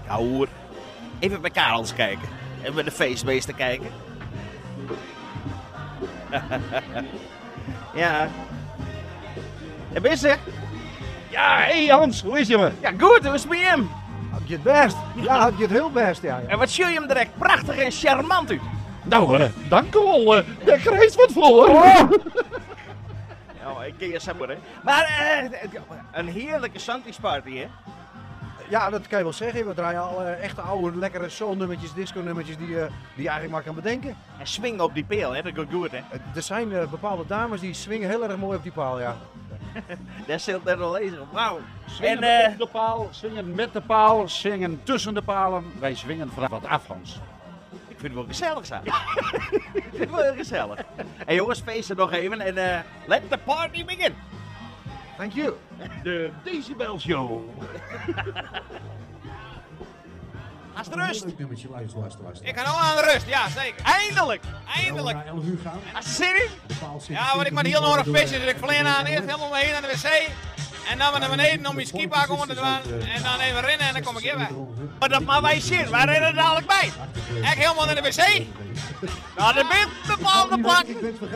Ja hoor. Even bij Karels kijken. Even bij de feestbeesten kijken. Ja. En ben je? Ja, hey Hans, hoe is je me? Ja, goed. Hoe is het met hem? Had je het best? Ja, had je het heel best, ja. En wat zie je hem direct prachtig en charmant uit. Nou, dank u wel. De krijgt wat voor. Ja, ik ken je sabber, hè. Maar een heerlijke Santis party, hè? Ja, dat kan je wel zeggen. We draaien al echte oude, lekkere soul-nummertjes, disco-nummertjes die je eigenlijk maar kan bedenken. En swingen op die peel, hè? Dat gaat goed, hè? Er zijn bepaalde dames die swingen heel erg mooi op die paal, ja. Daar zit net wel lezen op. Wauw. Swingen En, op de paal, swingen met de paal, swingen tussen de palen. Wij swingen vanaf wat af, Hans. Ik vind het wel gezellig, zo. Ik vind het wel heel gezellig. En jongens, feesten nog even en let the party begin. Thank you. De Decibel Show. Als de rust. Leuk nummertje, luister. Ik ga nou aan de rust, ja zeker. Eindelijk. Eindelijk. Na 11 uur gaan. Als je zin in? Ja, want ik maar heel nog een visje, dus ik verleen aan eerst helemaal mee heen naar de wc. En dan naar beneden om je skipak onder te doen. En dan even rennen en dan kom ik hier bij. Maar wij zin, wij rennen er dadelijk bij. Ik helemaal naar de wc. Nou, dat bent bepaalde plak.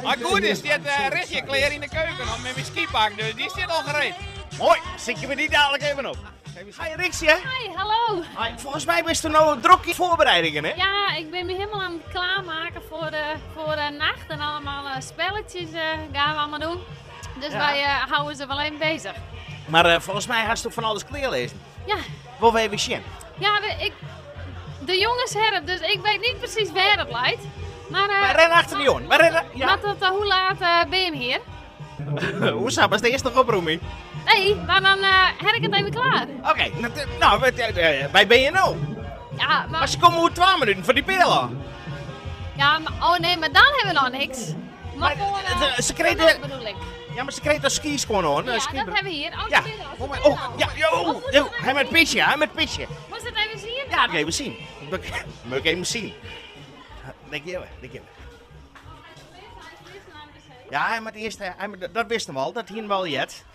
Maar goed is, die restje kleren in de keuken om met mijn skipak, dus die zit al gereed. Mooi, zit je me die dadelijk even op. Hi Rixie, hè? Hi, hallo. Hi, volgens mij bent er nou druk in voorbereidingen, hè? Ja, ik ben me helemaal aan het klaarmaken voor de nacht en allemaal spelletjes gaan we allemaal doen. Dus Ja. wij houden ze wel even bezig. Maar volgens mij had je ook van alles kleer lezen. Ja, Wil we even zien? ja de jongens herp, dus ik weet niet precies waar het leidt. Maar, Wij rennen achter de jongen. Wij rennen, ja. Maar tot hoe laat ben je hier? Hoe zou het? De eerste nog oproeming? Nee, maar dan heb ik het even klaar. Oké, nou, wij ben je nou? Ja, Maar maar, ze komen hoe 12 minuten voor die pelen. ja, maar, oh nee, maar dan hebben we nog niks. Maar Maar, voor, ze kregen- vannacht bedoel ik. Ja, maar ze kregen de skis gewoon hoor. Ja, dat hebben we hier. Oh, Ja, spelen al, oh, spelen oh, al. ja, hij met pitje, hij met pitje. Moest het even zien? Ja, dat ga je even zien. Moet ik even zien. Denk je, Ja, maar dat wisten we al, dat hier wel jet.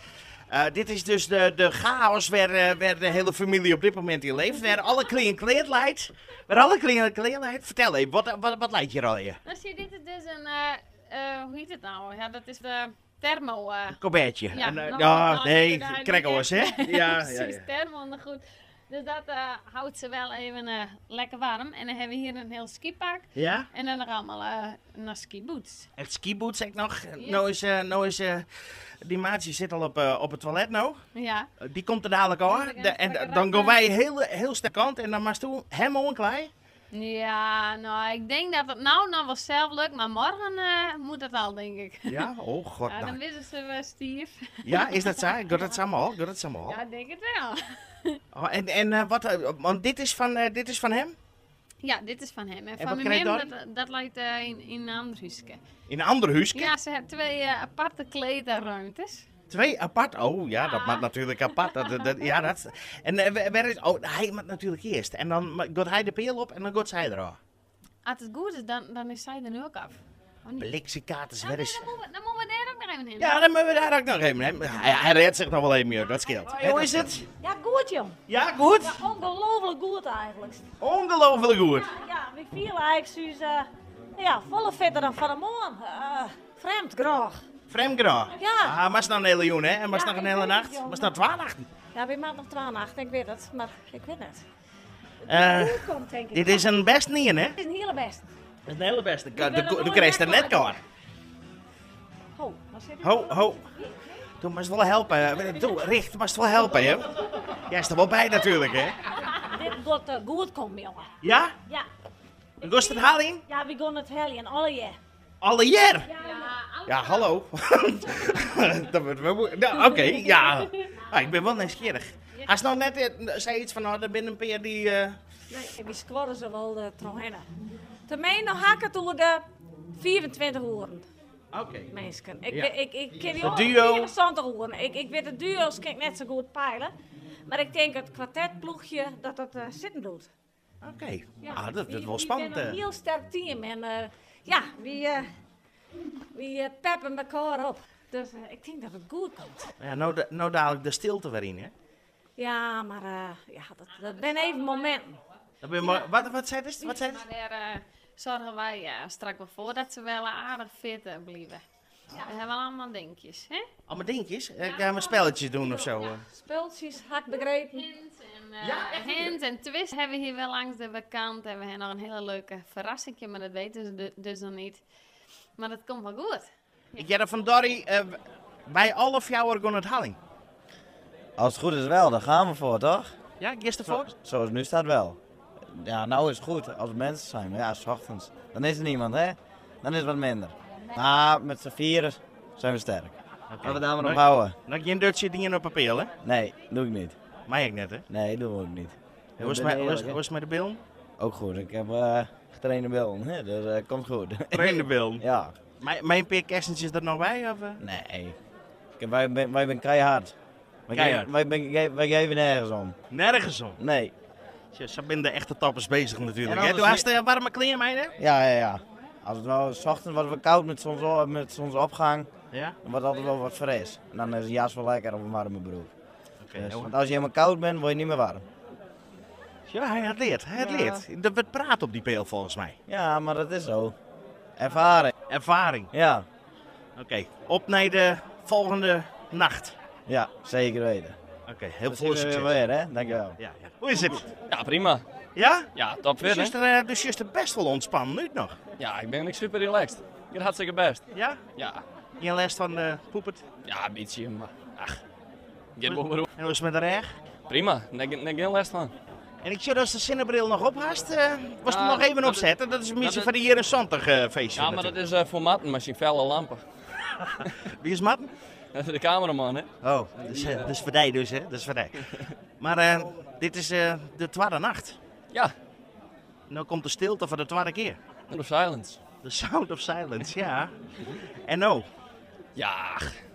Dit is dus de chaos waar de hele familie op dit moment in leeft. Waar alle klein leidt. Waar alle klein leidt. Vertel even, wat leidt je al je? Dan zie je, dit is dus een, hoe heet het nou? Ja, dat is de thermo. Colbertje. Ja, Nee, daar krekkelers, hè? Ja, precies, thermo ondergoed. Dus dat houdt ze wel even lekker warm. En dan hebben we hier een heel skipak. Ja? En dan nog allemaal naar skiboots. Het skiboots zeg ik nog. Ja. Nou is die maatje zit al op het toilet nou. Ja. Die komt er dadelijk aan. En dan gaan wij heel sterk kant en dan maar toe helemaal een klei. Ja, nou, ik denk dat het nou nog wel zelf lukt. Maar morgen moet het al, denk ik. Ja? Oh god. Ja, dan wisten ze stief. Ja, is dat zo? Gaat dat samen? Ja, ik denk het wel. Oh, en wat? Want dit is van hem? Ja, dit is van hem. En wat van krijg je mijn dat lijkt in een ander huisje. In een ander huisje? Ja, ze hebben twee aparte kleedruimtes. 2 apart? Oh ja, dat maakt natuurlijk apart. Ja, dat. En waar is? Oh, hij moet natuurlijk eerst. En dan gaat hij de peel op en dan gaat zij eraan. Als het goed is, dan is zij er nu ook af. Oh, niet? Bliksemkaartens, Ja, waar nee, is? dan moeten we daar ook nog even heen. Ja, dan moeten we daar ook nog even. Hij redt zich nog wel even meer, dat scheelt. Hoe is het? Ja, goed jong. Ja, goed? Ja, ongelooflijk goed eigenlijk. Ongelooflijk goed. Ja, we vielen eigenlijk zoals, ja, volle vetter dan van de morgen. Vreemd graag. Vreemd graag. Ja. Ah, maar is nou een hele jongen, hè? En was Ja, nog een ik hele weet nacht? het, jongen. Was nog 12 nachten? Ja, we maken nog 12 nachten, ik weet het, maar ik weet het. Goed komt, denk ik. Dit is een best niet, hè? Het is een hele best. Dat is een hele beste. ben er De nooit krijgt er net weg, kaart. Ho, wat zit er? Ho. Toen moest het wel helpen. Doe, Richt, moest het wel helpen, hè? Jij is er wel bij natuurlijk, hè? Dit gaat goed komen, jongen. Ja? Ja. Gost het halen? Ja, we gaan het helien, alle jaar. Alle jaar? Ja, Ja, hallo. Oké, ja. Ah, ik ben wel nieuwsgierig. Hij is nog net zei iets van, nou, er ben een peer die... nee, we scoren ze wel trouwens. Termijn nog hakken door de 24 uren. Oké. Mensen. Ja. Ik ken De duo. 24 uren. Ik weet de duo's kan ik net zo goed peilen. Maar ik denk het kwartetploegje dat zitten doet. Oké. Ah, dat is wel spannend. We zijn een heel sterk team en ja, we peppen elkaar op. Dus ik denk dat het goed komt. Ja, nou dadelijk de stilte weer in, hè? Ja, maar dat ben even momenten. Dat ben je wat zei het? Wat zei het? Maar daar zorgen wij straks wel voor dat ze wel aardig fit blijven. We hebben allemaal dingetjes, hè? Allemaal dingetjes? Gaan we spelletjes doen of zo? Spultjes, had ik begrepen. Hint en twist hebben we hier wel langs de kant. En we hebben nog een hele leuke verrassing, maar dat weten ze dus nog niet. Maar dat komt wel goed. Ik jij van Dorry, bij alle fjouwer gaan het halling. Als het goed is wel, dan gaan we voor, toch? Ja, gisteren voor? Zoals het nu staat wel. Ja, nou is het goed als er mensen zijn, maar ja, 's ochtends. Dan is er niemand, hè? Dan is het wat minder. Maar met z'n vieren zijn we sterk. Laten we daar maar op houden. Dan geen Dutchje dingen op papier, hè? Nee, doe ik niet. Mij ik net, hè? Nee, doe ik niet. Hoe is het met de billen? Ook goed, ik heb getrainde billen, hè? Dus komt goed. Trainde billen. Ja. Mijn peer kersentjes er nog bij? Of? Nee. Wij zijn keihard. Keihard. Wij geven nergens om. Nergens om. Nee. Ze zijn de echte toppers bezig natuurlijk. En Hè? anders Doe haast warme kleren mee, hè? Ja. Als het nou 's ochtends wordt het koud met zonsopgang, Ja. dan wordt het altijd wel wat fris. En dan is de jas wel lekker op een warme broek. Oké. Dus, want als je helemaal koud bent, word je niet meer warm. Ja, hij had leert. Er wordt praat op die peel volgens mij. Ja, maar dat is zo. Ervaring. Ervaring. Ja, Oké. Op naar de volgende nacht. ja, zeker weten. Oké, heel Dat veel zien we succes. weer, hè? Dankjewel. Ja. Hoe is het? Ja, prima. Ja? Ja, top Dus fit, is hè? er, best wel ontspannen nu nog. Ja, ik ben super relaxed. Ik ben hartstikke best. Ja? Ja, Geen les van poepert. ja, een beetje, maar ach. Get wel beroep. En hoe is het met de reg? Prima, daar heb ik geen last van. En ik zie dat als de zonnebril nog ophast, was er Ja, nog even dat opzetten. Dat is een beetje dat- van de hier een zondag feestje. Ja, maar dat is voor matten, maar je felle lampen. Wie is Matten? Dat is de cameraman, hè? Oh, dat is voor die dus, hè? Dat is voor die. Maar dit is de tweede nacht. Ja, Nu komt de stilte voor de tweede keer. Sound of Silence. The Sound of Silence, ja. En nou, Ja,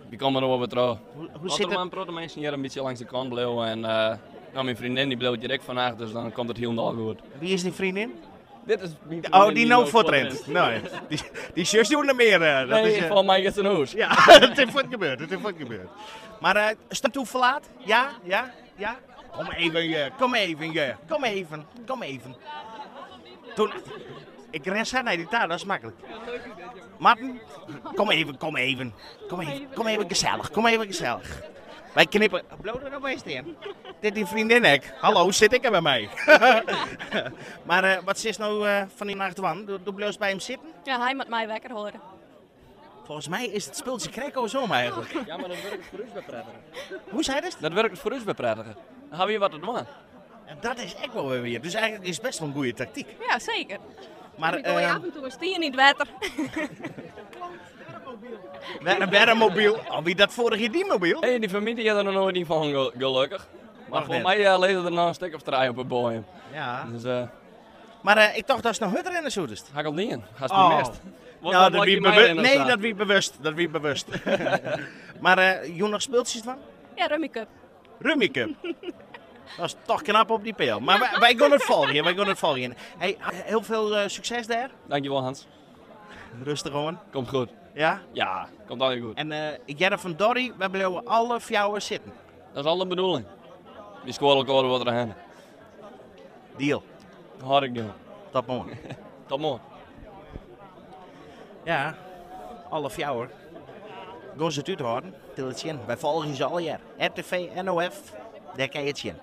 die komen er wel weer terug. hoe zit het? Een paar mensen hier een beetje langs de kant bleven en nou, mijn vriendin die bleef direct vandaag, dus dan komt het heel goed. Wie is die vriendin? Dit is mijn Oh, vriendin die nou loopt voortrent. Nee, die zus doen er meer. Dat Nee, is, voor mij is het een hoes. ja, het heeft wat gebeurd, het heeft wat gebeurd. Maar is het toe verlaat? Ja? Kom even. Toen, ik ren zo naar die taal, dat is makkelijk. Martin, kom even gezellig. Wij knippen. Bloot er nog eens in. Dit die vriendin ik. Hallo, zit ik er bij mij? Maar wat is nou van die nacht van? Doe bloos bij hem zitten? Ja, hij moet mij wekker horen. Volgens mij is het speeltje Krekko zo eigenlijk. Ja, maar dat werkt voor ons bij prettiger. Hoe zei dat? Dat werkt voor ons bij prettiger. Dan hebben we hier wat te doen. En dat is echt wel weer. Dus eigenlijk is het best wel een goede tactiek. Ja, zeker. Maar Ik gooi af en toe een stier in het water. een berrenmobiel. Oh, wie dat vorig jaar die mobiel? Hey, die familie had er nog nooit niet van gelukkig. Maar Nog voor net. mij leefde er nog een stuk of 3 op het boeien. Ja. Dus Maar ik dacht dat is nog hutter zo dus. ga ik al niet. Ga je Oh. mist. Nou, dat wie bewust. Nee, dat wie bewust. Maar je nog speeltjes van? Ja, Rummy Cup. Rummy Cup. Dat is toch knap op die peel. Maar wij gaan het volgen. Hey, heel veel succes daar. Dankjewel Hans. Rustig gewoon. Komt goed. Ja? Ja, komt altijd goed. En ik jij van Dorry, wij blijven alle fjouwen zitten. Dat is alle bedoeling. Die scoren elkaar wat erheen. Deal. Hard ik doen. Tot morgen. Tot morgen. Ja, alle fjouwen. Gaan ze het uithouden. Til het zien. Wij volgen ze al jaar. RTV, NOF, daar kan je het zien.